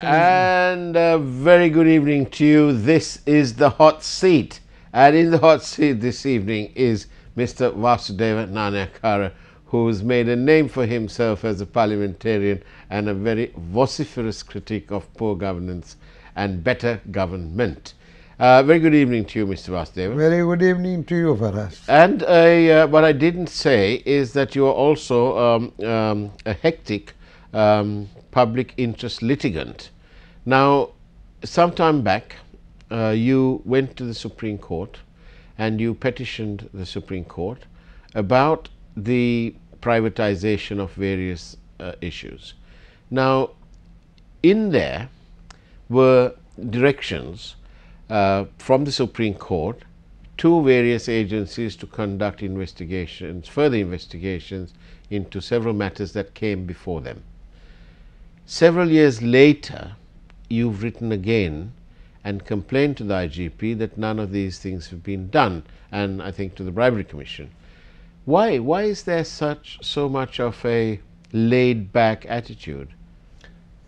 And a very good evening to you. This is the Hot Seat, and in the Hot Seat this evening is Mr. Vasudeva Nanayakkara, who has made a name for himself as a parliamentarian and a very vociferous critic of poor governance and better government. Very good evening to you, Mr. Vasudeva. Very good evening to you, Faraz. And what I didn't say is that you are also a hectic public interest litigant. Now, some time back, you went to the Supreme Court and you petitioned the Supreme Court about the privatization of various issues. Now, in there were directions from the Supreme Court to various agencies to conduct investigations, further investigations into several matters that came before them. Several years later, you've written again and complained to the IGP that none of these things have been done, and I think to the Bribery Commission. Why is there so much of a laid-back attitude?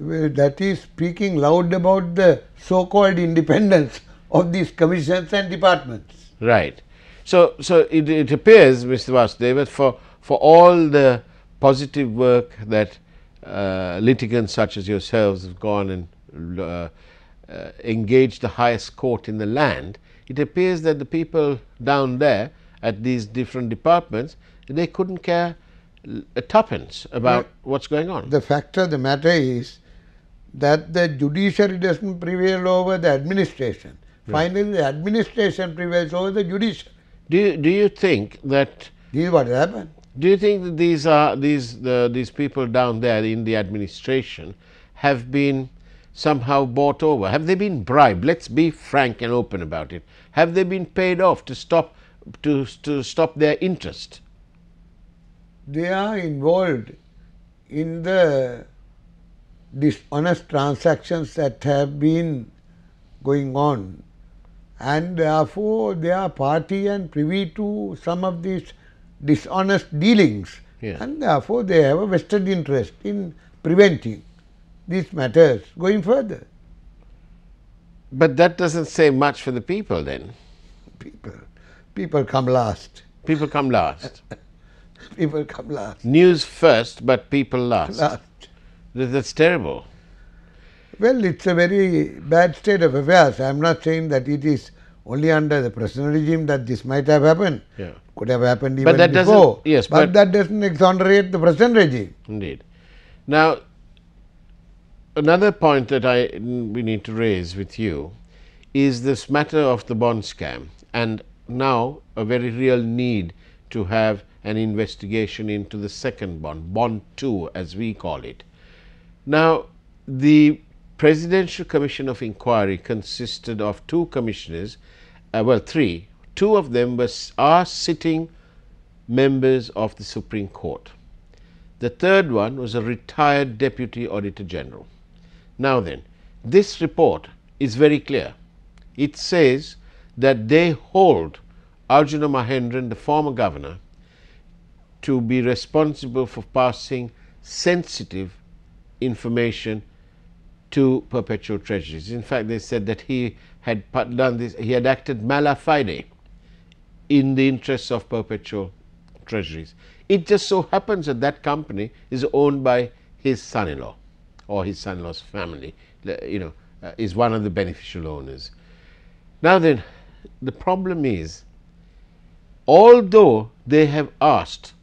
Well, that is speaking loud about the so-called independence of these commissions and departments. Right. So it appears, Mr. Vasudeva, for all the positive work that litigants such as yourselves have gone and engaged the highest court in the land, it appears that the people down there at these different departments, they couldn't care a tuppence about what's going on. The fact of the matter is that the judiciary doesn't prevail over the administration. Right. Finally, the administration prevails over the judiciary. Do you think that this is what happened? Do you think that these people down there in the administration have been somehow bought over? Have they been bribed? Let's be frank and open about it. Have they been paid off to stop their interest? They are involved in the dishonest transactions that have been going on, and therefore they are party and privy to some of these dishonest dealings, and therefore they have a vested interest in preventing these matters going further. But that doesn't say much for the people then. People come last. People come last. People come last. News first, but people last. That's terrible. Well, it's a very bad state of affairs. I am not saying that it is only under the present regime that this might have happened. Yeah. Could have happened even before. Yes, but that doesn't exonerate the present regime. Indeed. Now, another point that we need to raise with you is this matter of the bond scam, and now a very real need to have an investigation into the second bond 2 as we call it. Now, the Presidential Commission of Inquiry consisted of 2 commissioners, well 3. 2 of them are sitting members of the Supreme Court. The third one was a retired Deputy Auditor General. Now then, this report is very clear. It says that they hold Arjuna Mahendran, the former governor, to be responsible for passing sensitive information to perpetual treasuries. In fact, they said that he had done this, he had acted mala fide in the interests of perpetual treasuries. It just so happens that that company is owned by his son-in-law, or his son-in-law's family, is one of the beneficial owners. Now then, the problem is, although they have asked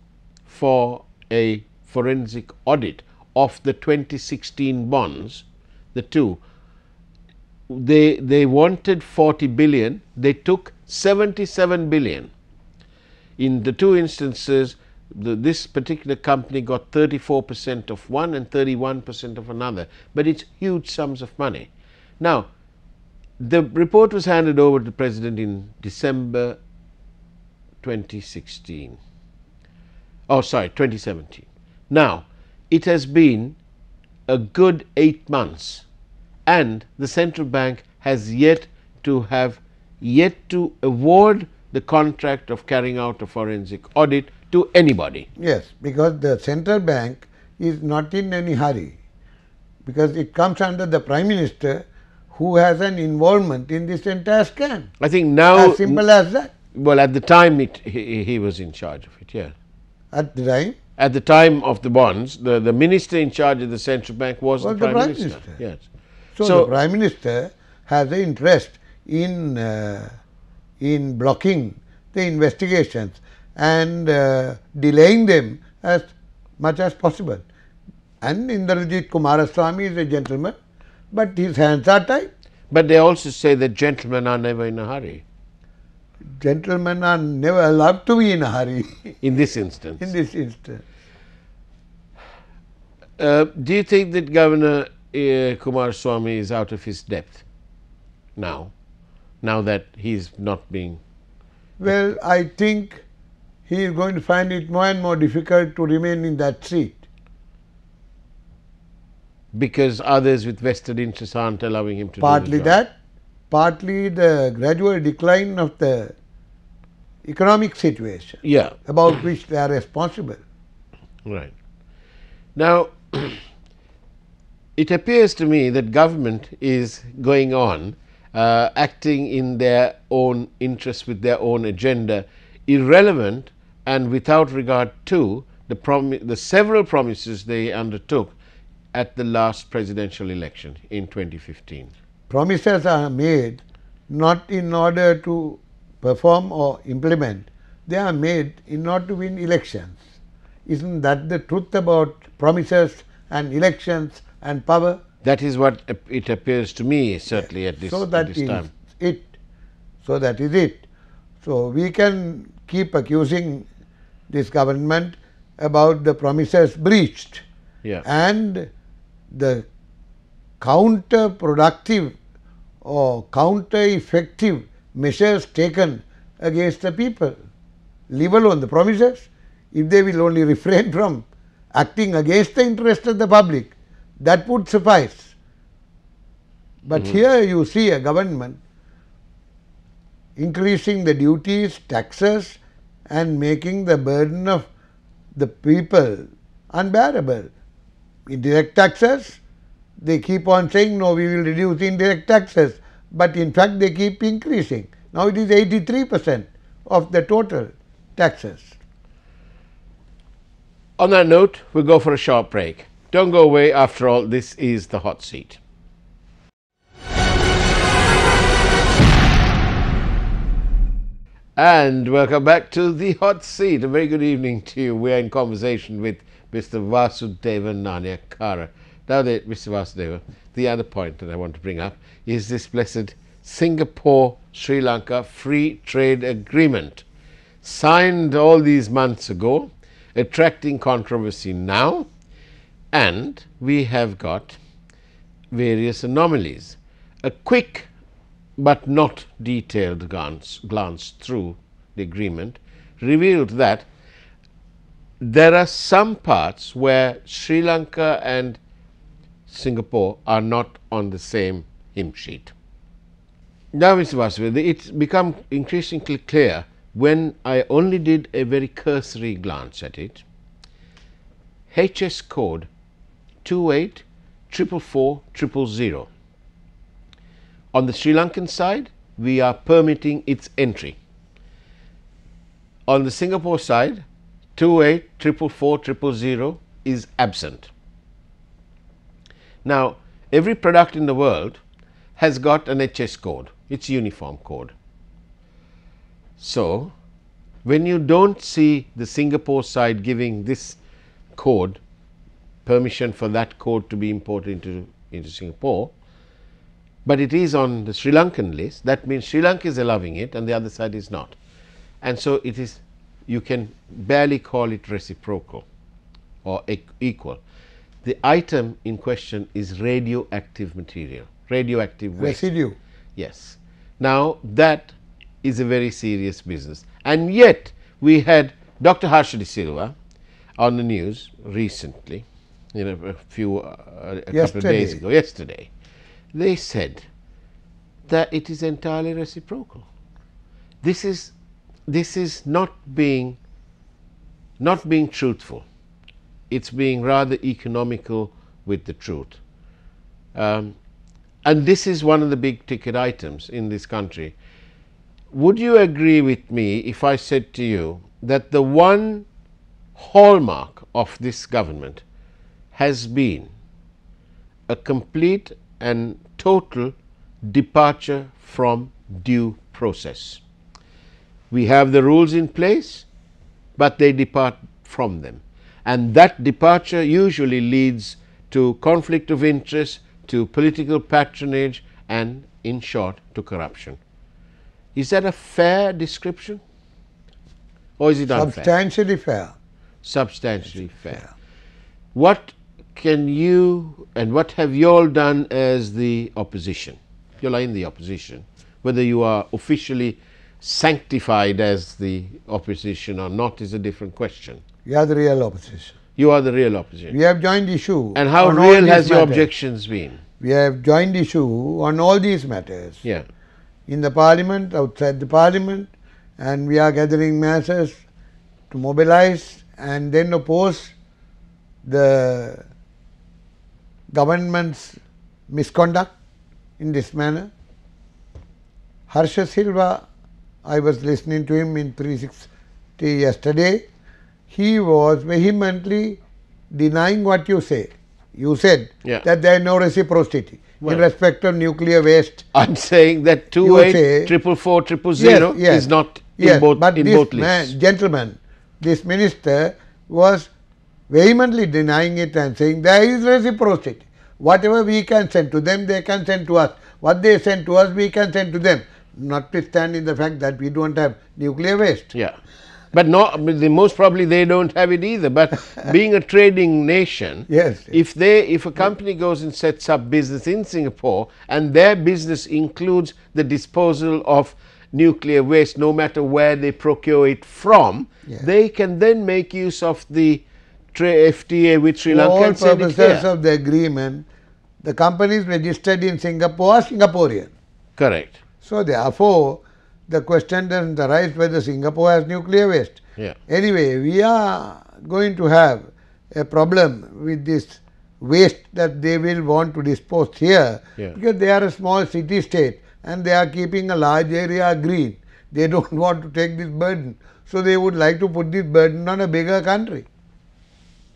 for a forensic audit of the 2016 bonds, the 2, they wanted 40 billion, they took 77 billion. In the 2 instances, this particular company got 34% of one and 31% of another, but it's huge sums of money. Now, the report was handed over to the President in December 2016. Oh, sorry, 2017. Now, it has been a good 8 months, and the central bank has yet to award the contract of carrying out a forensic audit to anybody. Yes, because the central bank is not in any hurry. because it comes under the Prime Minister, who has an involvement in this entire scam. I think now, As simple as that. well, at the time he was in charge of it, yeah. At the time, At the time of the bonds, the minister in charge of the central bank was the Prime Minister. Yes. So the Prime Minister has an interest in blocking the investigations and delaying them as much as possible. And Indrajit Kumaraswamy is a gentleman, but his hands are tied. But they also say that gentlemen are never in a hurry. Gentlemen are never allowed to be in a hurry. In this instance. In this instance. Do you think that Governor Kumaraswamy is out of his depth now that he is not being... Well, I think he is going to find it more and more difficult to remain in that seat. Because others with vested interests aren't allowing him to Partly do the job. that, partly the gradual decline of the economic situation, Yeah. about which they are responsible. Right. Now, it appears to me that government is going on acting in their own interests with their own agenda, irrelevant and without regard to the several promises they undertook at the last presidential election in 2015. Promises are made not in order to perform or implement, they are made in order to win elections. Isn't that the truth about promises and elections and power? That is what it appears to me, certainly at this, So that at this is time. it. So that is it. So we can keep accusing this government about the promises breached, Yeah. and the counterproductive or counter-effective measures taken against the people. Leave alone the promises. If they will only refrain from acting against the interest of the public, that would suffice. But here you see a government increasing the duties, taxes, and making the burden of the people unbearable. Indirect taxes, they keep on saying, no, we will reduce indirect taxes, but in fact they keep increasing. Now it is 83% of the total taxes. On that note, we'll go for a short break. Don't go away, after all, this is the Hot Seat. And welcome back to the Hot Seat. A very good evening to you. We are in conversation with Mr. Vasudeva Nanayakkara. Now, Mr. Vasudeva, the other point that I want to bring up is this blessed Singapore-Sri Lanka Free Trade Agreement, signed all these months ago, attracting controversy now, and we have got various anomalies. A quick but not detailed glance through the agreement revealed that there are some parts where Sri Lanka and Singapore are not on the same hymn sheet. Now, Mr. Vasudeva, it's become increasingly clear when I only did a very cursory glance at it. HS code 28444000. On the Sri Lankan side, we are permitting its entry. On the Singapore side, 28444000 is absent. Now, every product in the world has got an HS code. It's uniform code. So, when you don't see the Singapore side giving this code, permission for that code to be imported into Singapore, but it is on the Sri Lankan list, that means Sri Lanka is allowing it and the other side is not. And so it is, you can barely call it reciprocal or equal. The item in question is radioactive material, radioactive waste. Residue. Yes. Now, that is a very serious business. And yet, we had Dr. Harsha De Silva on the news recently, a couple of days ago, yesterday. They said that it is entirely reciprocal. This is not being truthful. It's being rather economical with the truth. And this is one of the big ticket items in this country. Would you agree with me if I said to you that the one hallmark of this government has been a complete and total departure from due process? We have the rules in place, but they depart from them. And that departure usually leads to conflict of interest, to political patronage, and, in short, to corruption. Is that a fair description? Or is it unfair? Substantially fair. Substantially fair. What can you and what have you all done as the opposition? You are in the opposition. Whether you are officially sanctified as the opposition or not is a different question. You are the real opposition. You are the real opposition. We have joined issue. And how real has your objections been? We have joined issue on all these matters. Yeah. In the parliament, outside the parliament, and we are gathering masses to mobilize and then oppose the government's misconduct in this manner. Harsha Silva, I was listening to him in 360 yesterday. He was vehemently denying what you say. You said that there is no reciprocity in respect of nuclear waste. I'm saying that 28 444 000 is not in both lists. Gentleman, this minister was vehemently denying it and saying there is reciprocity. Whatever we can send to them, they can send to us. What they send to us, we can send to them. Notwithstanding the fact that we don't have nuclear waste. Yeah. But most probably they don't have it either. But being a trading nation, if a company goes and sets up business in Singapore and their business includes the disposal of nuclear waste, no matter where they procure it from, they can then make use of the FTA with Sri Lanka and send it here. For all purposes of the agreement, the companies registered in Singapore are Singaporean. Correct. So therefore, the question doesn't arise whether Singapore has nuclear waste. Anyway, we are going to have a problem with this waste that they will want to dispose here because they are a small city state and they are keeping a large area green. They don't want to take this burden. So they would like to put this burden on a bigger country.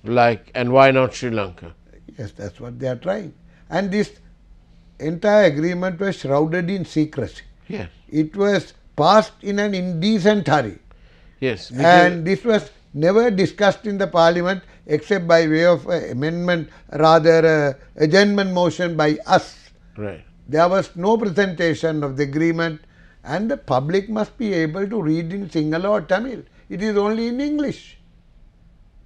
And why not Sri Lanka? Yes, that's what they are trying. And this entire agreement was shrouded in secrecy. It was passed in an indecent hurry. And this was never discussed in the parliament except by way of amendment, rather adjournment motion by us. There was no presentation of the agreement, and the public must be able to read in Sinhala or Tamil. It is only in English.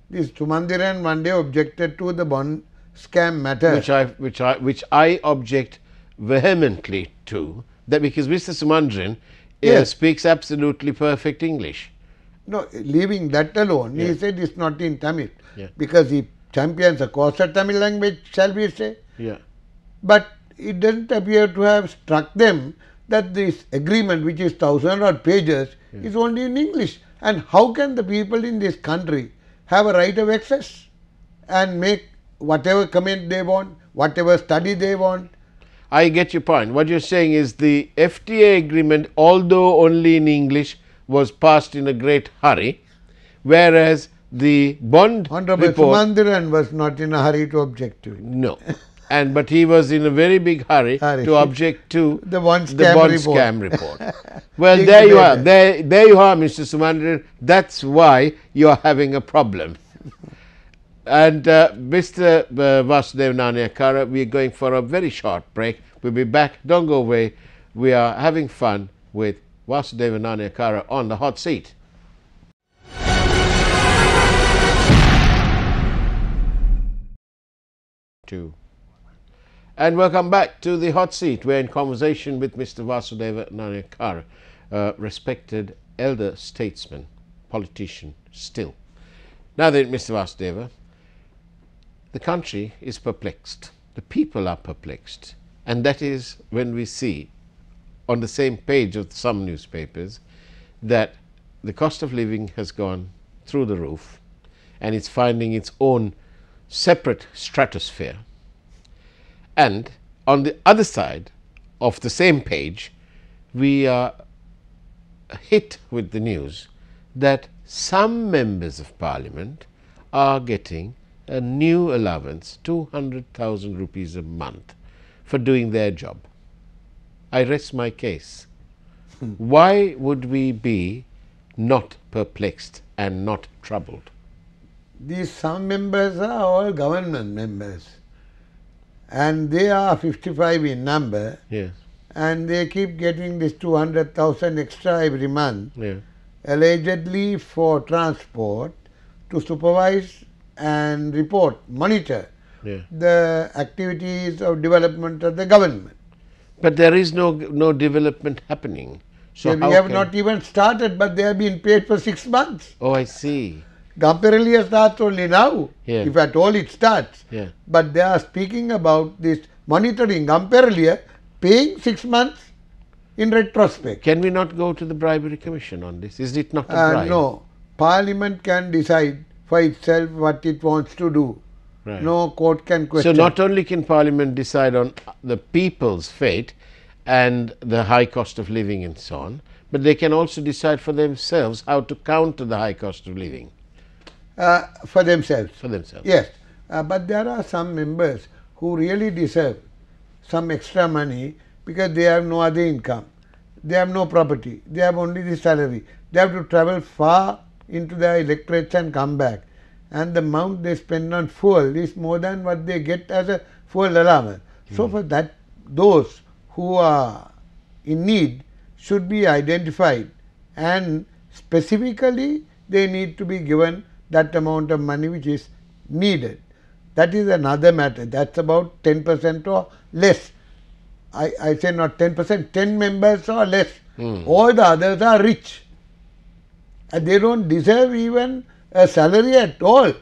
This Sumandiran one day objected to the bond scam matter, which I object vehemently to, that because Mr. Sumandiran speaks absolutely perfect English. No, leaving that alone, he said it's not in Tamil because he champions a coarser Tamil language, shall we say? But it doesn't appear to have struck them that this agreement, which is 1,000-odd pages, is only in English. And how can the people in this country have a right of access and make whatever comment they want, whatever study they want? I get your point. What you're saying is the FTA agreement, although only in English, was passed in a great hurry, whereas the bond Honorable report... Sumandiran was not in a hurry to object to it. No. But he was in a very big hurry to object to the bond scam report. Well, there you are. There you are, Mr. Sumandiran. That's why you are having a problem. And Mr. Vasudev Nanayakkara, we are going for a very short break. We'll be back. Don't go away. We are having fun with Vasudev Nanayakkara on the hot seat. And welcome back to the hot seat. We're in conversation with Mr. Vasudeva Nanayakkara, respected elder statesman, politician still. Now then, Mr. Vasudeva, the country is perplexed. The people are perplexed. And that is when we see on the same page of some newspapers that the cost of living has gone through the roof and it's finding its own separate stratosphere. And on the other side of the same page, we are hit with the news that some members of parliament are getting a new allowance, 200,000 rupees a month, for doing their job. I rest my case. Why would we be not perplexed and not troubled? These some members are all government members, and they are 55 in number, Yes. and they keep getting this 200,000 extra every month, Yeah. allegedly for transport, to supervise and report, monitor Yeah. the activities of development of the government. But there is no development happening. So we how have can- not even started, but they have been paid for 6 months. Oh, I see. Gamperelia starts only now, Yeah. if at all it starts. Yeah. But they are speaking about this monitoring Gamperelia, paying 6 months in retrospect. Can we not go to the bribery commission on this? Is it not a bribe? No, Parliament can decide for itself what it wants to do. Right. No court can So question. not only can Parliament decide on the people's fate and the high cost of living and so on, but they can also decide for themselves how to counter the high cost of living For themselves. for themselves. Yes, but there are some members who really deserve some extra money because they have no other income. They have no property. They have only the salary. They have to travel far into their electorates and come back. And the amount they spend on fuel is more than what they get as a fuel allowance. So for that, those who are in need should be identified, and specifically they need to be given that amount of money which is needed. That is another matter. That's about 10% or less. I say not 10%, 10 members or less. All the others are rich. And they don't deserve even a salary at all.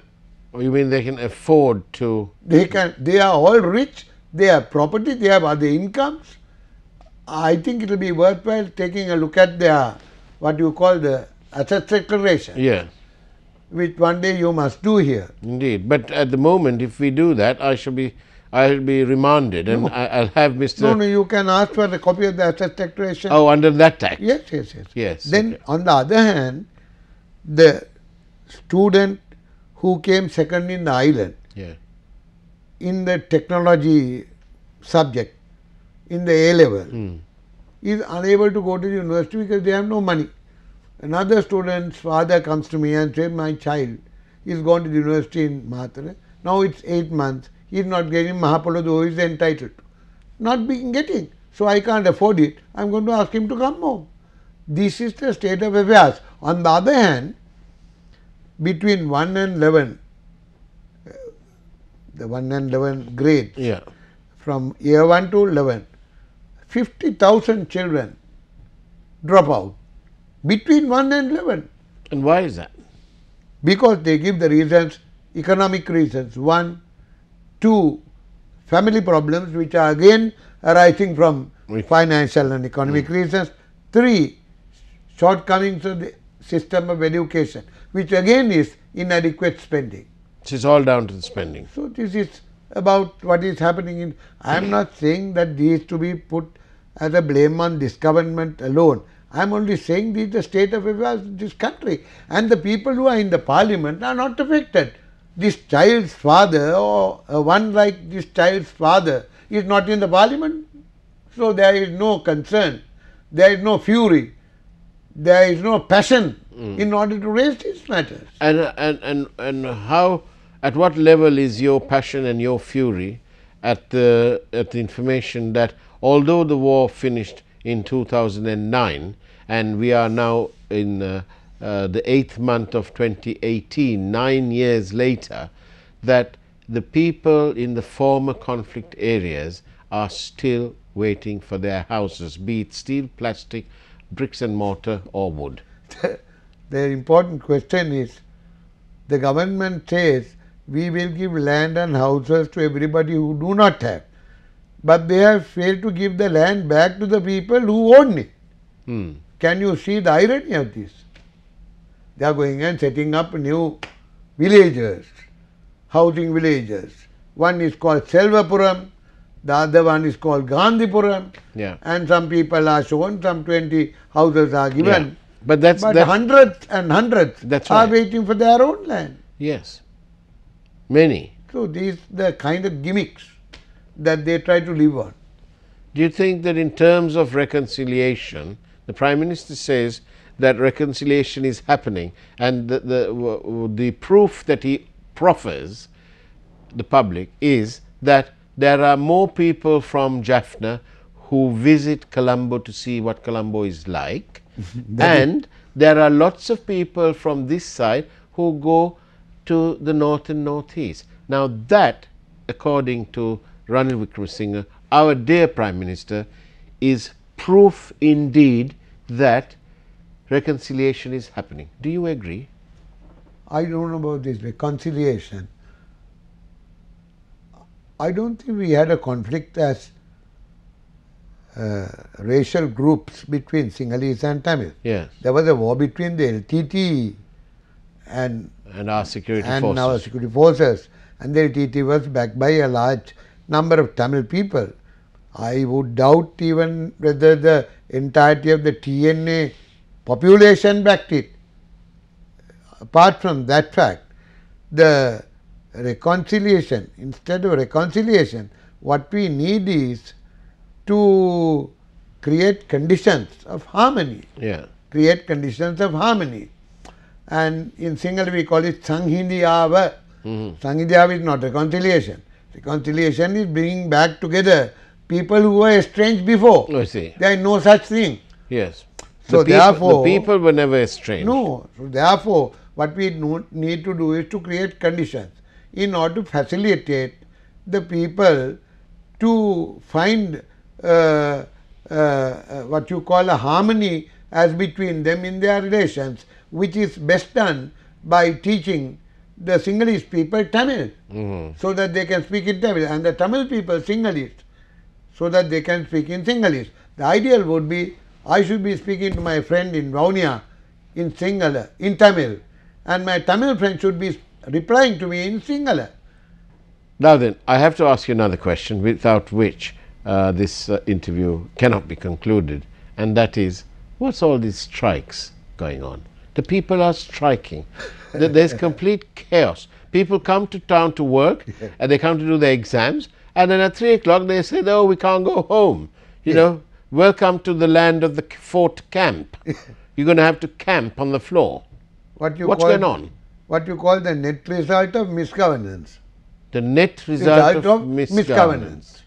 Or you mean they can afford to? They are all rich, they have property, they have other incomes. I think it will be worthwhile taking a look at their, what you call the asset declaration, Yeah, which one day you must do here. indeed. But at the moment, if we do that, I'll be remanded, and I'll have Mr. No, you can ask for a copy of the asset declaration. Oh, under that act. Yes. Yes. Then okay. on the other hand, the student who came second in the island Yeah. in the technology subject in the A level is unable to go to the university because they have no money. Another student's father comes to me and says, my child is going to the university in Mahatma. Now it's 8 months. He is not getting Mahapolo, though he is entitled to. Not being getting. So I can't afford it. I am going to ask him to come home. This is the state of affairs. On the other hand, between 1 and 11, the 1 and 11 grades, Yeah. from year 1 to 11, 50,000 children drop out between 1 and 11. And why is that? Because they give the reasons, economic reasons. 1, 2, family problems which are again arising from financial and economic reasons. 3, shortcomings of the system of education, which again is inadequate spending. It's all down to the spending. So this is about what is happening in. I am not saying that this is to be put as a blame on this government alone. I am only saying this is the state of affairs of this country, and the people who are in the parliament are not affected. This child's father, or one like this child's father, is not in the parliament, so there is no concern, there is no fury, there is no passion in order to raise these matters. And how, at what level is your passion and your fury at the information that although the war finished in 2009 and we are now in the 8th month of 2018, 9 years later, that the people in the former conflict areas are still waiting for their houses, be it steel, plastic, bricks and mortar or wood? The important question is, the government says we will give land and houses to everybody who do not have, but they have failed to give the land back to the people who own it. Can you see the irony of this? They are going and setting up new villages, housing villages. One is called Selvapuram, The other one is called Gandhipuram. Yeah. And some people are shown, some 20 houses are given. Yeah. But that's hundreds and hundreds that's are right. waiting for their own land. Yes. Many. So these the kind of gimmicks that they try to live on. Do you think that in terms of reconciliation, the Prime Minister says that reconciliation is happening, and the proof that he proffers the public is that there are more people from Jaffna who visit Colombo to see what Colombo is like, and there are lots of people from this side who go to the north and northeast. Now that, according to Ranil Wickremesinghe, our dear Prime Minister, is proof indeed that reconciliation is happening. Do you agree? I don't know about this reconciliation. I don't think we had a conflict as racial groups between Sinhalese and Tamil. Yes. There was a war between the LTT and our security forces. And the LTT was backed by a large number of Tamil people. I would doubt even whether the entirety of the TNA population backed it. Apart from that fact, the reconciliation, instead of reconciliation, what we need is to create conditions of harmony. Yeah. Create conditions of harmony. And in Sinhala we call it Sanghindiyava. Sanghindiyava is not reconciliation. Reconciliation is bringing back together people who were estranged before. I see. There is no such thing. Yes. So therefore, the people were never estranged. No. So therefore, what we need to do is to create conditions in order to facilitate the people to find what you call a harmony as between them in their relations, which is best done by teaching the Sinhalese people Tamil, so that they can speak in Tamil, and the Tamil people Sinhalese, so that they can speak in Sinhalese. The ideal would be I should be speaking to my friend in Vaunia in Sinhala, in Tamil, and my Tamil friend should be replying to me in Sinhala. Now then, I have to ask you another question without which this interview cannot be concluded, and that is, what's all these strikes going on? The people are striking. There's complete chaos. People come to town to work, and they come to do their exams, and then at 3 o'clock they say, oh, we can't go home. You know, welcome to the land of the fort camp. You're going to have to camp on the floor. What's going on? What you call the net result of misgovernance. The net result of misgovernance.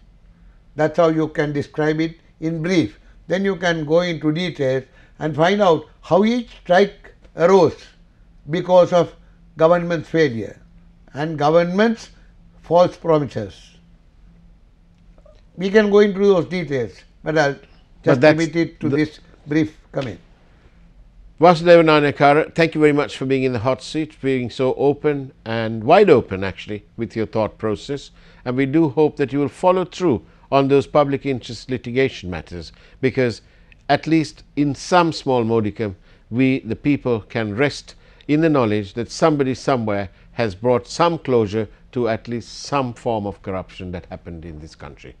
That's how you can describe it in brief. Then you can go into details and find out how each strike arose because of government's failure and government's false promises. We can go into those details, but I'll just limit it to this brief comment. Vasudeva Nanayakkara, thank you very much for being in the hot seat, being so open and wide open actually with your thought process, and we do hope that you will follow through on those public interest litigation matters, because at least in some small modicum we the people can rest in the knowledge that somebody somewhere has brought some closure to at least some form of corruption that happened in this country.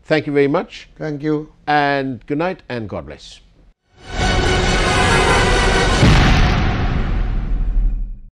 Thank you very much. Thank you. And good night and God bless.